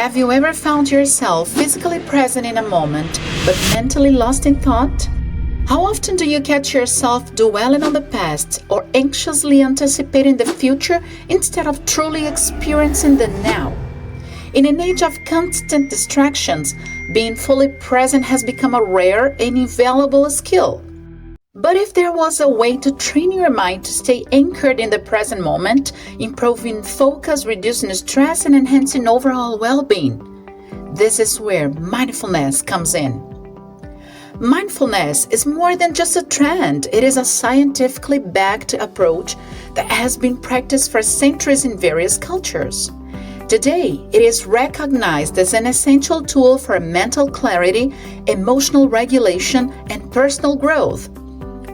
Have you ever found yourself physically present in a moment, but mentally lost in thought? How often do you catch yourself dwelling on the past or anxiously anticipating the future instead of truly experiencing the now? In an age of constant distractions, being fully present has become a rare and invaluable skill. But if there was a way to train your mind to stay anchored in the present moment, improving focus, reducing stress, and enhancing overall well-being, this is where mindfulness comes in. Mindfulness is more than just a trend. It is a scientifically backed approach that has been practiced for centuries in various cultures. Today, it is recognized as an essential tool for mental clarity, emotional regulation, and personal growth.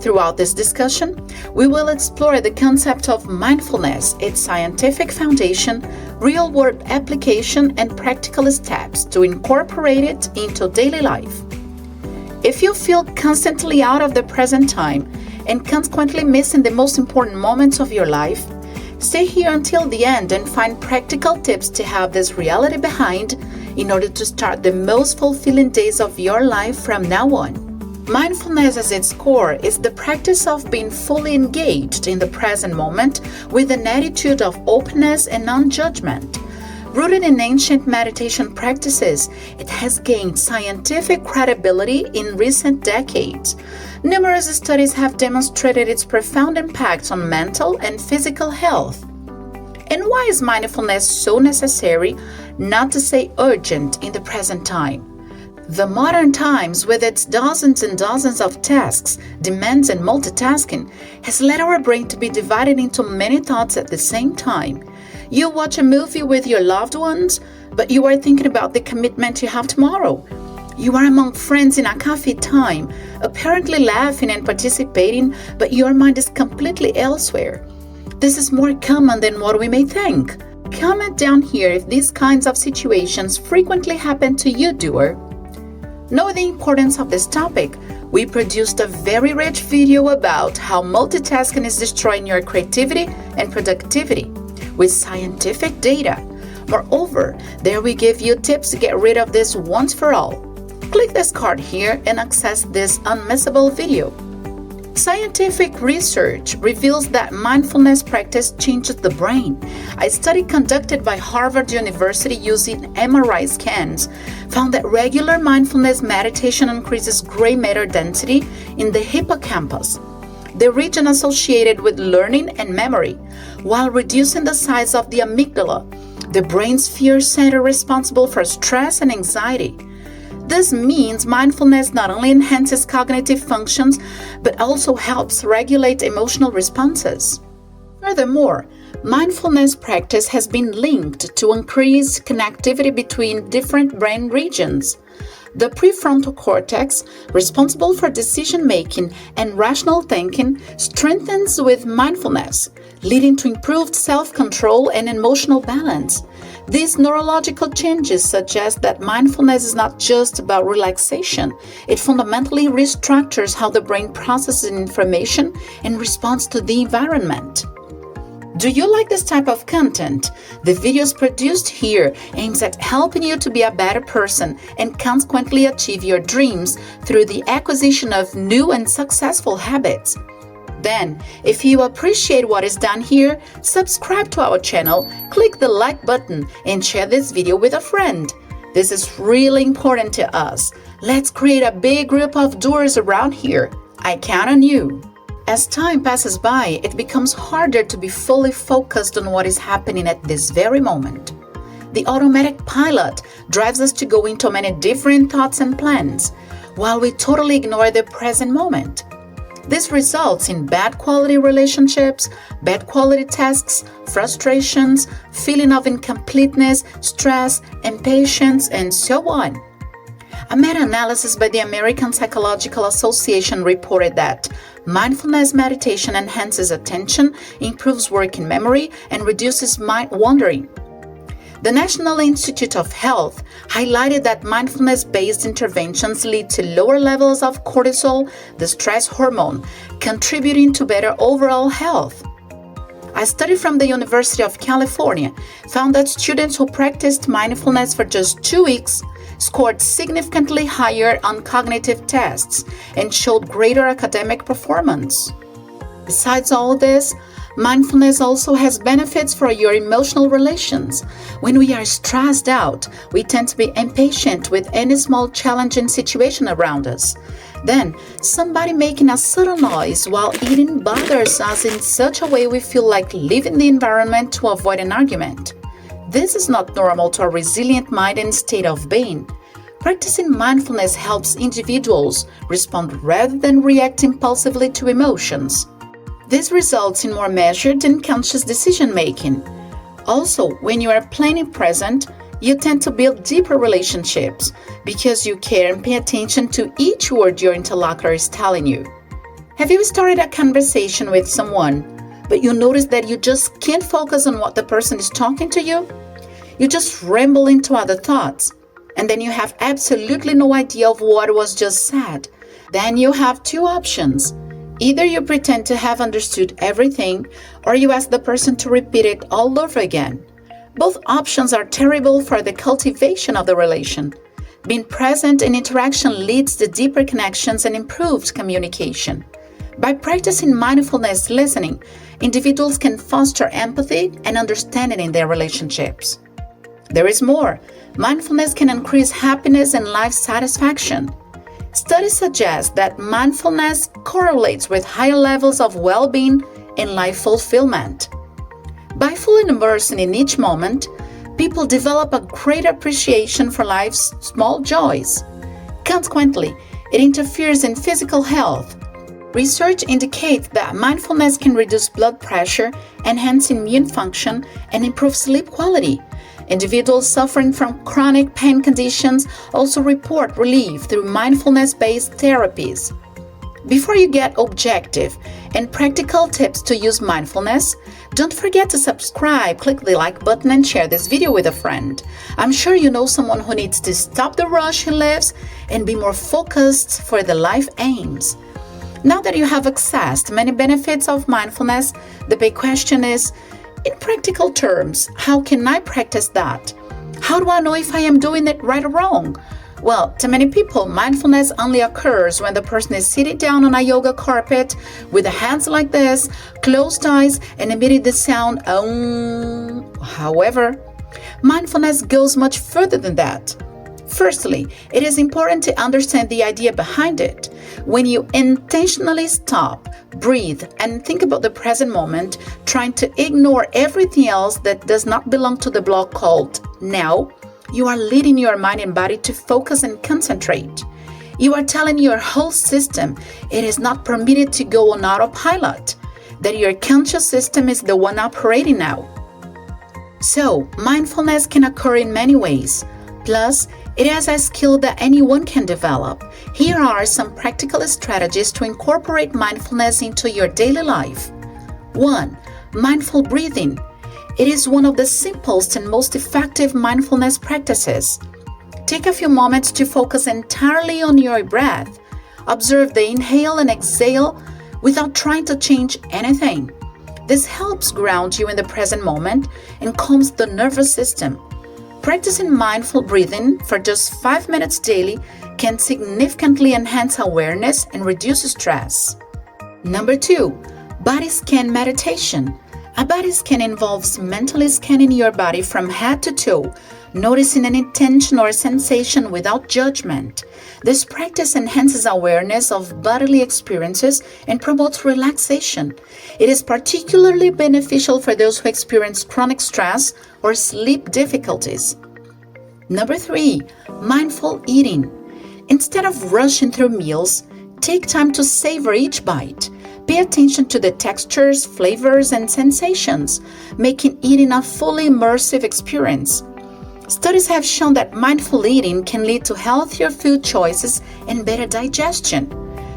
Throughout this discussion, we will explore the concept of mindfulness, its scientific foundation, real-world application, and practical steps to incorporate it into daily life. If you feel constantly out of the present time and consequently missing the most important moments of your life, stay here until the end and find practical tips to have this reality behind in order to start the most fulfilling days of your life from now on. Mindfulness at its core is the practice of being fully engaged in the present moment with an attitude of openness and non-judgment. Rooted in ancient meditation practices, it has gained scientific credibility in recent decades. Numerous studies have demonstrated its profound impact on mental and physical health. And why is mindfulness so necessary, not to say urgent, in the present time? The modern times, with its dozens and dozens of tasks, demands, and multitasking, has led our brain to be divided into many thoughts at the same time. You watch a movie with your loved ones, but you are thinking about the commitment you have tomorrow. You are among friends in a cafe time, apparently laughing and participating, but your mind is completely elsewhere. This is more common than what we may think. Comment down here if these kinds of situations frequently happen to you, doer. Knowing the importance of this topic, we produced a very rich video about how multitasking is destroying your creativity and productivity with scientific data. Moreover, there we give you tips to get rid of this once for all. Click this card here and access this unmissable video. Scientific research reveals that mindfulness practice changes the brain. A study conducted by Harvard University using MRI scans found that regular mindfulness meditation increases gray matter density in the hippocampus, the region associated with learning and memory, while reducing the size of the amygdala, the brain's fear center responsible for stress and anxiety. This means mindfulness not only enhances cognitive functions, but also helps regulate emotional responses. Furthermore, mindfulness practice has been linked to increased connectivity between different brain regions. The prefrontal cortex, responsible for decision-making and rational thinking, strengthens with mindfulness, leading to improved self-control and emotional balance. These neurological changes suggest that mindfulness is not just about relaxation. It fundamentally restructures how the brain processes information and responds to the environment. Do you like this type of content? The videos produced here aims at helping you to be a better person and consequently achieve your dreams through the acquisition of new and successful habits. Then, if you appreciate what is done here, subscribe to our channel, click the like button, and share this video with a friend. This is really important to us. Let's create a big group of doers around here. I count on you. As time passes by, it becomes harder to be fully focused on what is happening at this very moment. The automatic pilot drives us to go into many different thoughts and plans, while we totally ignore the present moment. This results in bad quality relationships, bad quality tasks, frustrations, feeling of incompleteness, stress, impatience, and so on. A meta-analysis by the American Psychological Association reported that mindfulness meditation enhances attention, improves working memory, and reduces mind wandering. The National Institute of Health highlighted that mindfulness-based interventions lead to lower levels of cortisol, the stress hormone, contributing to better overall health. A study from the University of California found that students who practiced mindfulness for just 2 weeks scored significantly higher on cognitive tests and showed greater academic performance. Besides all this, mindfulness also has benefits for your emotional relations. When we are stressed out, we tend to be impatient with any small challenging situation around us. Then, somebody making a subtle noise while eating bothers us in such a way we feel like leaving the environment to avoid an argument. This is not normal to a resilient mind and state of being. Practicing mindfulness helps individuals respond rather than react impulsively to emotions. This results in more measured and conscious decision-making. Also, when you are plain present, you tend to build deeper relationships because you care and pay attention to each word your interlocutor is telling you. Have you started a conversation with someone, but you notice that you just can't focus on what the person is talking to you? You just ramble into other thoughts, and then you have absolutely no idea of what was just said. Then you have two options. Either you pretend to have understood everything, or you ask the person to repeat it all over again. Both options are terrible for the cultivation of the relation. Being present in interaction leads to deeper connections and improved communication. By practicing mindfulness listening, individuals can foster empathy and understanding in their relationships. There is more. Mindfulness can increase happiness and life satisfaction. Studies suggest that mindfulness correlates with higher levels of well-being and life fulfillment. By fully immersing in each moment, people develop a greater appreciation for life's small joys. Consequently, it interferes in physical health. Research indicates that mindfulness can reduce blood pressure, enhance immune function, and improve sleep quality. Individuals suffering from chronic pain conditions also report relief through mindfulness-based therapies. Before you get objective and practical tips to use mindfulness, don't forget to subscribe, click the like button, and share this video with a friend. I'm sure you know someone who needs to stop the rush he lives and be more focused for their life aims. Now that you have accessed many benefits of mindfulness, the big question is, in practical terms, how can I practice that? How do I know if I am doing it right or wrong? Well, to many people, mindfulness only occurs when the person is sitting down on a yoga carpet with the hands like this, closed eyes, and emitting the sound Om. However, mindfulness goes much further than that. Firstly, it is important to understand the idea behind it. When you intentionally stop, breathe, and think about the present moment, trying to ignore everything else that does not belong to the block called now, you are leading your mind and body to focus and concentrate. You are telling your whole system it is not permitted to go on autopilot, that your conscious system is the one operating now. So, mindfulness can occur in many ways. Plus, it is a skill that anyone can develop. Here are some practical strategies to incorporate mindfulness into your daily life. 1. Mindful breathing. It is one of the simplest and most effective mindfulness practices. Take a few moments to focus entirely on your breath. Observe the inhale and exhale without trying to change anything. This helps ground you in the present moment and calms the nervous system. Practicing mindful breathing for just 5 minutes daily can significantly enhance awareness and reduce stress. Number 2, body scan meditation. A body scan involves mentally scanning your body from head to toe, noticing any tension or sensation without judgment. This practice enhances awareness of bodily experiences and promotes relaxation. It is particularly beneficial for those who experience chronic stress or sleep difficulties. Number 3, mindful eating. Instead of rushing through meals, take time to savor each bite. Pay attention to the textures, flavors, and sensations, making eating a fully immersive experience. Studies have shown that mindful eating can lead to healthier food choices and better digestion.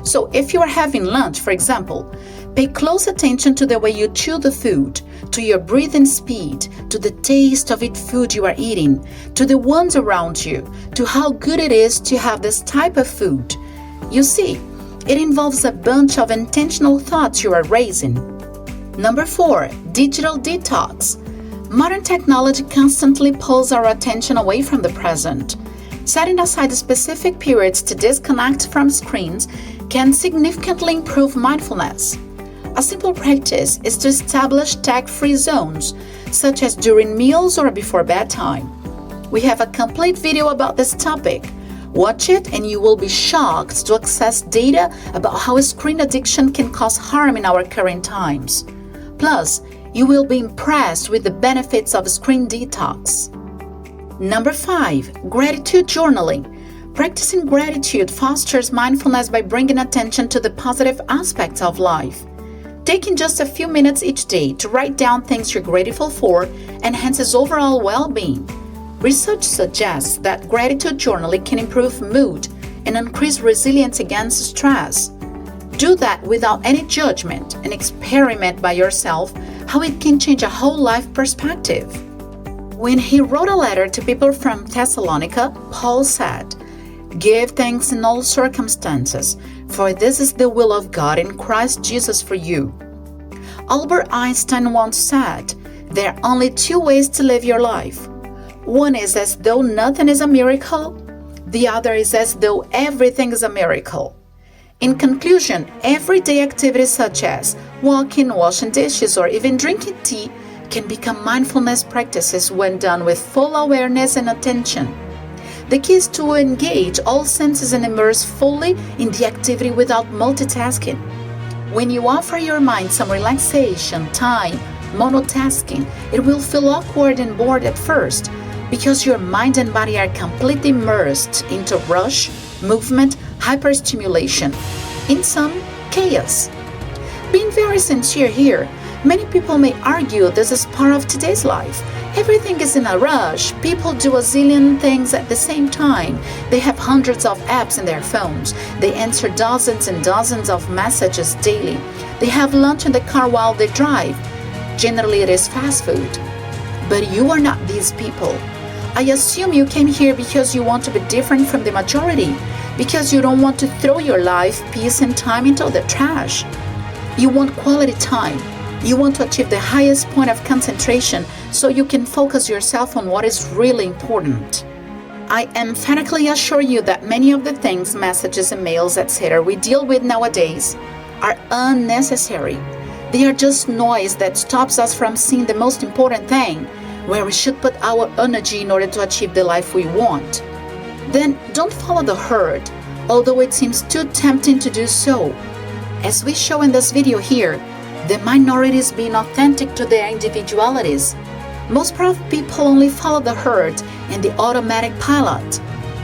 So if you are having lunch, for example, pay close attention to the way you chew the food, to your breathing speed, to the taste of each food you are eating, to the ones around you, to how good it is to have this type of food. You see, it involves a bunch of intentional thoughts you are raising. Number 4, digital detox. Modern technology constantly pulls our attention away from the present. Setting aside specific periods to disconnect from screens can significantly improve mindfulness. A simple practice is to establish tech-free zones, such as during meals or before bedtime. We have a complete video about this topic. Watch it and you will be shocked to access data about how screen addiction can cause harm in our current times. Plus, you will be impressed with the benefits of screen detox. Number 5, gratitude journaling. Practicing gratitude fosters mindfulness by bringing attention to the positive aspects of life. Taking just a few minutes each day to write down things you're grateful for enhances overall well-being. Research suggests that gratitude journaling can improve mood and increase resilience against stress. Do that without any judgment and experiment by yourself how it can change a whole life perspective. When he wrote a letter to people from Thessalonica, Paul said, "Give thanks in all circumstances, for this is the will of God in Christ Jesus for you." Albert Einstein once said, "There are only 2 ways to live your life. One is as though nothing is a miracle, the other is as though everything is a miracle." In conclusion, everyday activities such as walking, washing dishes, or even drinking tea can become mindfulness practices when done with full awareness and attention. The key is to engage all senses and immerse fully in the activity without multitasking. When you offer your mind some relaxation time, monotasking, it will feel awkward and bored at first because your mind and body are completely immersed into rush, movement, hyperstimulation, in sum, chaos. Being very sincere here, many people may argue this is part of today's life. Everything is in a rush. People do a zillion things at the same time. They have hundreds of apps in their phones. They answer dozens and dozens of messages daily. They have lunch in the car while they drive. Generally, it is fast food. But you are not these people. I assume you came here because you want to be different from the majority, because you don't want to throw your life, peace, and time into the trash. You want quality time. You want to achieve the highest point of concentration so you can focus yourself on what is really important. I emphatically assure you that many of the things, messages, emails, etc. we deal with nowadays are unnecessary. They are just noise that stops us from seeing the most important thing, where we should put our energy in order to achieve the life we want. Then don't follow the herd, although it seems too tempting to do so. As we show in this video here, the minority is being authentic to their individualities. Most proud people only follow the herd and the automatic pilot.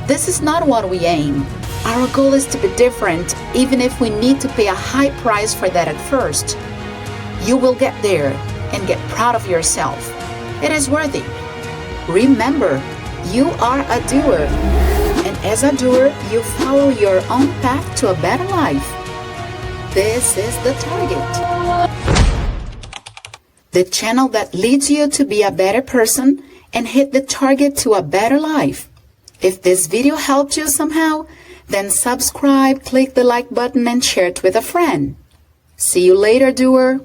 This is not what we aim. Our goal is to be different, even if we need to pay a high price for that at first. You will get there and get proud of yourself. It is worthy. Remember, you are a doer, and as a doer, you follow your own path to a better life. This is the target. The channel that leads you to be a better person and hit the target to a better life. If this video helped you somehow, then subscribe, click the like button, and share it with a friend. See you later, doer.